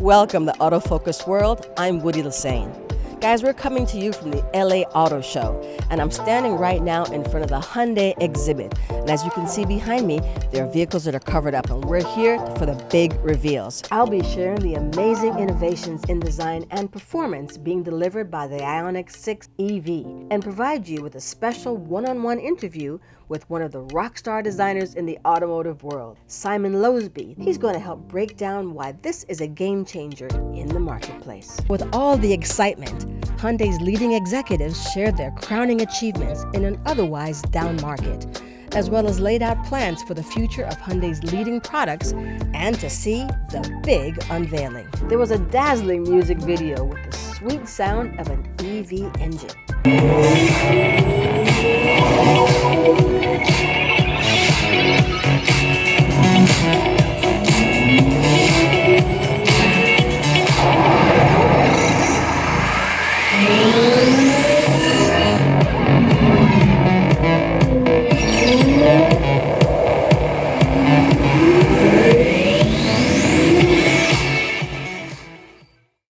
Welcome to Autofocus World. I'm Woody Lassane. Guys, we're coming to you from the LA Auto Show, and I'm standing right now in front of the Hyundai exhibit. And as you can see behind me, there are vehicles that are covered up, and we're here for the big reveals. I'll be sharing the amazing innovations in design and performance being delivered by the IONIQ 6 EV, and provide you with a special one-on-one interview with one of the rock star designers in the automotive world, Simon Lowsby. He's going to help break down why this is a game changer in the marketplace. With all the excitement, Hyundai's leading executives shared their crowning achievements in an otherwise down market, as well as laid out plans for the future of Hyundai's leading products and to see the big unveiling. There was a dazzling music video with the sweet sound of an EV engine.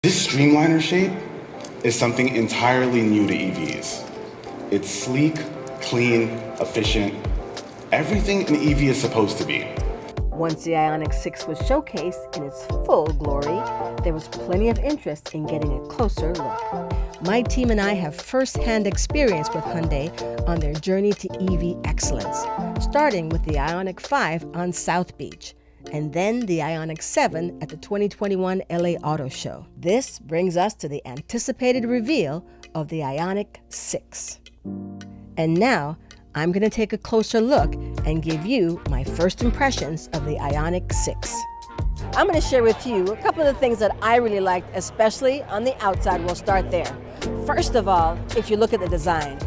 This streamliner shape is something entirely new to EVs. It's sleek, clean, efficient, everything an EV is supposed to be. Once the IONIQ 6 was showcased in its full glory, there was plenty of interest in getting a closer look. My team and I have first-hand experience with Hyundai on their journey to EV excellence, starting with the IONIQ 5 on South Beach, and then the IONIQ 7 at the 2021 LA Auto Show. This brings us to the anticipated reveal of the IONIQ 6. And now, I'm going to take a closer look and give you my first impressions of the IONIQ 6. I'm going to share with you a couple of the things that I really liked, especially on the outside. We'll start there. First of all, if you look at the design,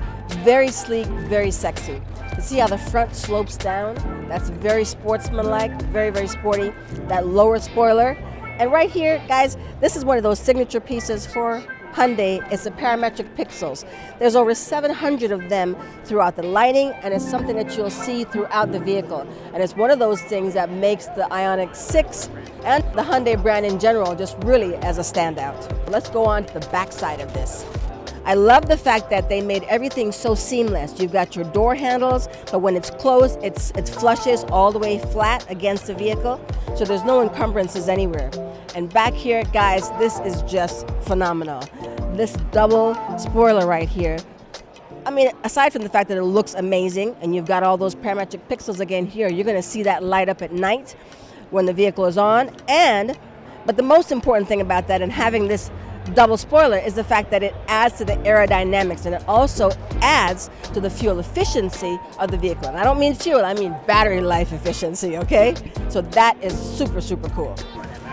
very sleek, very sexy. You see how the front slopes down? That's very sportsmanlike, very, very sporty. That lower spoiler. And right here, guys, this is one of those signature pieces for Hyundai. It's the parametric pixels. There's over 700 of them throughout the lighting, and it's something that you'll see throughout the vehicle. And it's one of those things that makes the IONIQ 6 and the Hyundai brand in general just really as a standout. Let's go on to the back side of this. I love the fact that they made everything so seamless. You've got your door handles, but when it's closed, it flushes all the way flat against the vehicle, so there's no encumbrances anywhere. And back here, guys, this is just phenomenal. This double spoiler right here, I mean, aside from the fact that it looks amazing, and you've got all those parametric pixels again here, you're gonna see that light up at night when the vehicle is on. But the most important thing about that and having this double spoiler is the fact that it adds to the aerodynamics, and it also adds to the fuel efficiency of the vehicle. And I don't mean fuel, I mean battery life efficiency, okay? So that is super, super cool.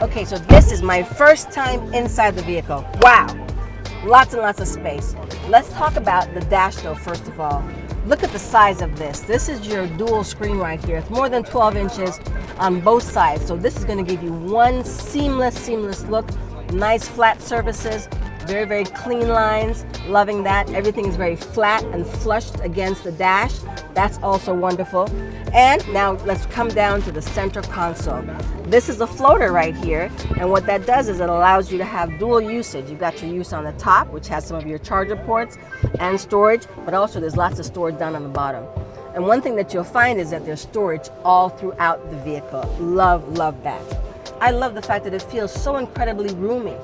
Okay, so this is my first time inside the vehicle. Wow, lots and lots of space. Let's talk about the dash though, first of all. Look at the size of this. This is your dual screen right here. It's more than 12 inches on both sides. So this is gonna give you one seamless look. Nice flat surfaces, very, very clean lines. Loving that. Everything is very flat and flushed against the dash. That's also wonderful. And now let's come down to the center console. This is a floater right here, and what that does is it allows you to have dual usage. You've got your use on the top, which has some of your charger ports and storage, but also there's lots of storage down on the bottom. And one thing that you'll find is that there's storage all throughout the vehicle. Love that. I love the fact that it feels so incredibly roomy.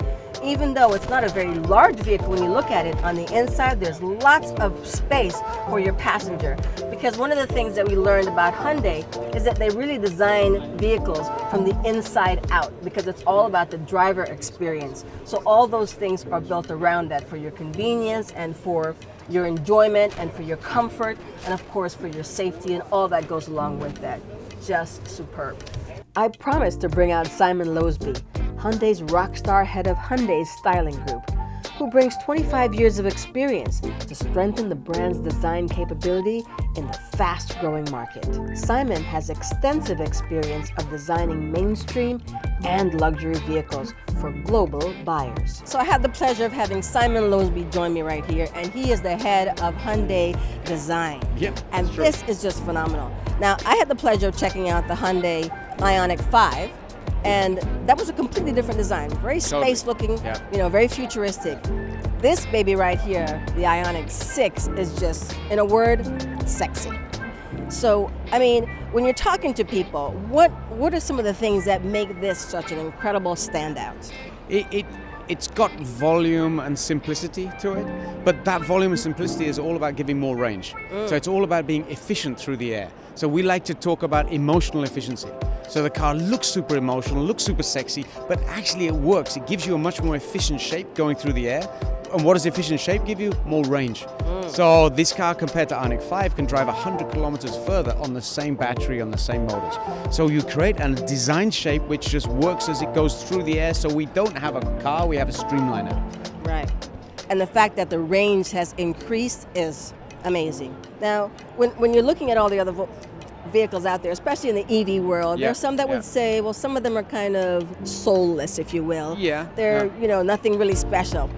Even though it's not a very large vehicle when you look at it, on the inside there's lots of space for your passenger. Because one of the things that we learned about Hyundai is that they really design vehicles from the inside out, because it's all about the driver experience. So all those things are built around that for your convenience and for your enjoyment and for your comfort and of course for your safety and all that goes along with that. Just superb. I promised to bring out Simon Lowsby, Hyundai's rockstar head of Hyundai's styling group, who brings 25 years of experience to strengthen the brand's design capability in the fast-growing market. Simon has extensive experience of designing mainstream and luxury vehicles for global buyers. So I had the pleasure of having Simon Lowsby join me right here, and he is the head of Hyundai Design. Yep, and that's this is just phenomenal. Now, I had the pleasure of checking out the Hyundai IONIQ 5, And that was a completely different design, very space looking, very futuristic. This baby right here, the Ioniq 6, is just, in a word, sexy. So, I mean, when you're talking to people, what are some of the things that make this such an incredible standout? It's got volume and simplicity to it, but that volume and simplicity is all about giving more range. So it's all about being efficient through the air. So we like to talk about emotional efficiency. So the car looks super emotional, looks super sexy, but actually it works. It gives you a much more efficient shape going through the air. And what does efficient shape give you? More range. So this car, compared to Ioniq 5, can drive 100 kilometers further on the same battery, on the same motors. So you create a design shape which just works as it goes through the air. So we don't have a car, we have a streamliner. Right. And the fact that the range has increased is amazing. Now, when you're looking at all the other vehicles out there, especially in the EV world, there's some that would say, well, some of them are kind of soulless, if you will. They're, nothing really special.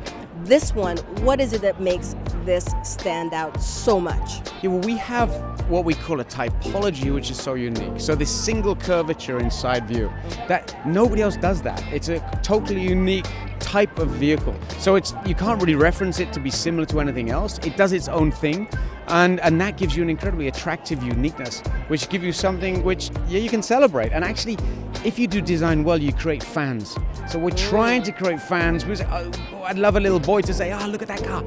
This one, what is it that makes this stand out so much? Yeah, well, we have what we call a typology, which is so unique. So this single curvature in side view, that nobody else does that. It's a totally unique type of vehicle. So you can't really reference it to be similar to anything else. It does its own thing. And that gives you an incredibly attractive uniqueness, which gives you something which you can celebrate. And actually, if you do design well, you create fans. So we're trying to create fans. We say, I'd love a little boy to say, look at that car.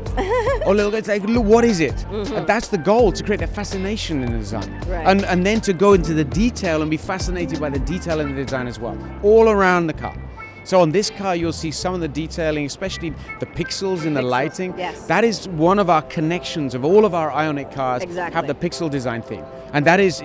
Or a little guy to say, look, what is it? And that's the goal, to create that fascination in the design. Right. And then to go into the detail and be fascinated by the detail in the design as well, all around the car. So on this car, you'll see some of the detailing, especially the pixels in the lighting. Yes. That is one of our connections of all of our Ioniq cars. Exactly. Have the pixel design theme. And that is,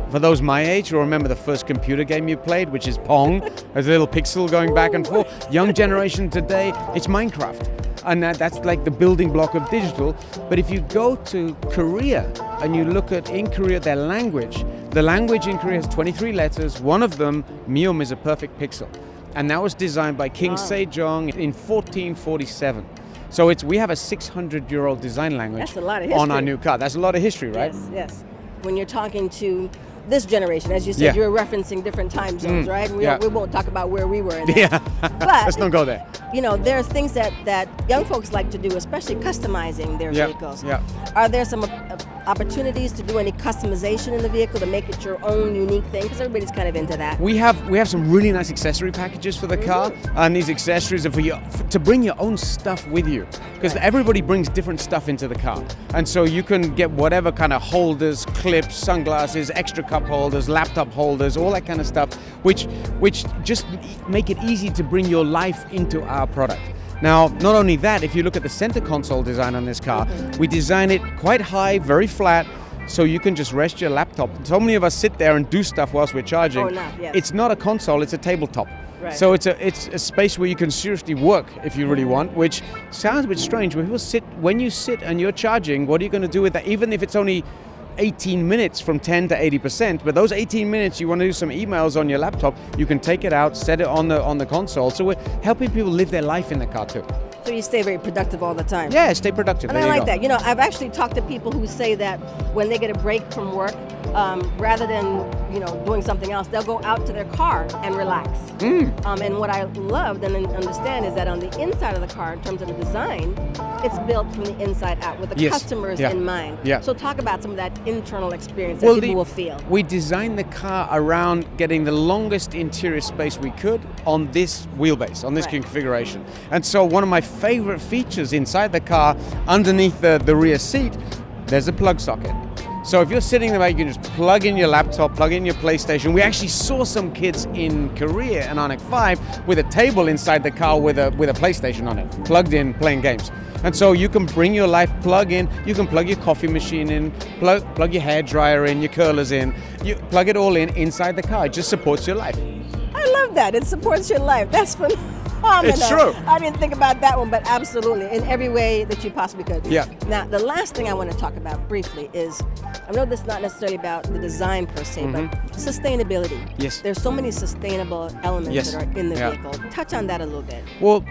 for those my age, you'll remember the first computer game you played, which is Pong. There's a little pixel going back and forth. Young generation today, it's Minecraft. And that's like the building block of digital. But if you go to Korea and you look at, in Korea, their language, the language in Korea has 23 letters. One of them, Myeom, is a perfect pixel. And that was designed by King Sejong in 1447. So we have a 600-year-old design language. That's a lot of history. On our new car. That's a lot of history, right? Yes. When you're talking to this generation, as you said, you're referencing different time zones, right? We won't talk about where we were in that. But let's not go there. There are things that young folks like to do, especially customizing their vehicles. Are there some opportunities to do any customization in the vehicle to make it your own unique thing? Because everybody's kind of into that. We have some really nice accessory packages for the car, and these accessories are for you to bring your own stuff with you, because everybody brings different stuff into the car, and so you can get whatever kind of holders, clips, sunglasses, extra cup holders, laptop holders, all that kind of stuff, which just make it easy to bring your life into our product. Now, not only that, if you look at the center console design on this car, we design it quite high, very flat, so you can just rest your laptop. So many of us sit there and do stuff whilst we're charging. It's not a console, it's a tabletop. Right. So it's a space where you can seriously work if you really want, which sounds a bit strange. When you sit and you're charging, what are you going to do with that? Even if it's only 18 minutes from 10 to 80%, but those 18 minutes you want to do some emails on your laptop, you can take it out, set it on the console. So we're helping people live their life in the car too. So you stay very productive all the time. Yeah, stay productive. And I like that. I've actually talked to people who say that when they get a break from work, rather than doing something else, they'll go out to their car and relax. And what I loved and understand is that on the inside of the car, in terms of the design, it's built from the inside out with the customers in mind. So talk about some of that internal experience that people will feel. We designed the car around getting the longest interior space we could on this wheelbase, on this configuration. And so one of my favorite features inside the car, underneath the rear seat, there's a plug socket. So if you're sitting there, you can just plug in your laptop, plug in your PlayStation. We actually saw some kids in Korea and Ioniq 5 with a table inside the car with a PlayStation on it, plugged in, playing games. And so you can bring your life, plug in, you can plug your coffee machine in, plug your hair dryer in, your curlers in, you plug it all in inside the car. It just supports your life. I love that. It supports your life. That's phenomenal. It's true. I didn't think about that one, but absolutely, in every way that you possibly could. Now, the last thing I want to talk about briefly is, I know this is not necessarily about the design per se, but sustainability. Yes. There's so many sustainable elements that are in the vehicle. Touch on that a little bit. Well,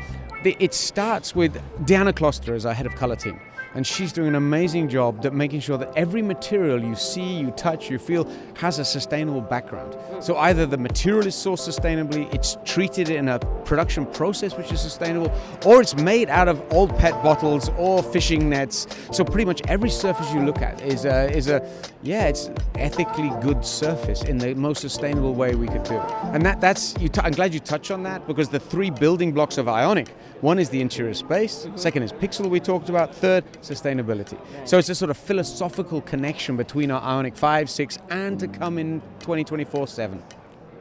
it starts with Diana Kloster as our head of color team. and she's doing an amazing job at making sure that every material you see, you touch, you feel has a sustainable background. So either the material is sourced sustainably, it's treated in a production process which is sustainable, or it's made out of old PET bottles or fishing nets. So pretty much every surface you look at is it's ethically good surface in the most sustainable way we could do. And I'm glad you touched on that, because the three building blocks of Ionic, one is the interior space, second is Pixel we talked about, third, sustainability. So it's a sort of philosophical connection between our Ionic 5, 6, and to come in 2024-7.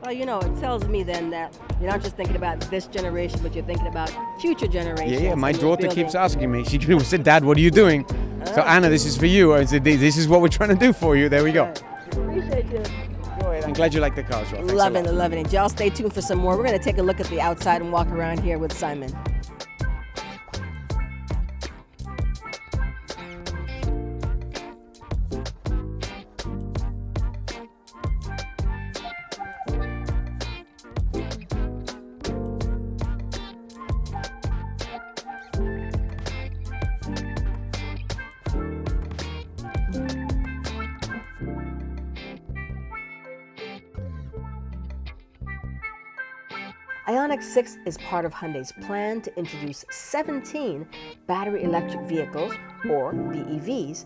Well, it tells me then that you're not just thinking about this generation, but you're thinking about future generations. Yeah, my daughter keeps asking me. She said, "Dad, what are you doing?" So Anna, this is for you. I said, "This is what we're trying to do for you." There we go. Appreciate you. I'm glad you like the car as well. Loving it. Y'all stay tuned for some more. We're going to take a look at the outside and walk around here with Simon. Ioniq 6 is part of Hyundai's plan to introduce 17 battery electric vehicles, or BEVs.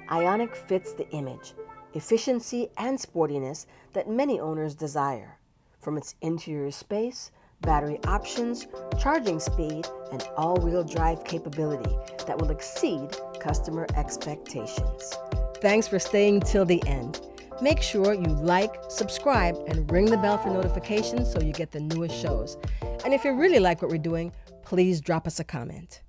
Ioniq fits the image, efficiency, and sportiness that many owners desire. From its interior space, battery options, charging speed, and all-wheel drive capability that will exceed customer expectations. Thanks for staying till the end. Make sure you like, subscribe, and ring the bell for notifications so you get the newest shows. And if you really like what we're doing, please drop us a comment.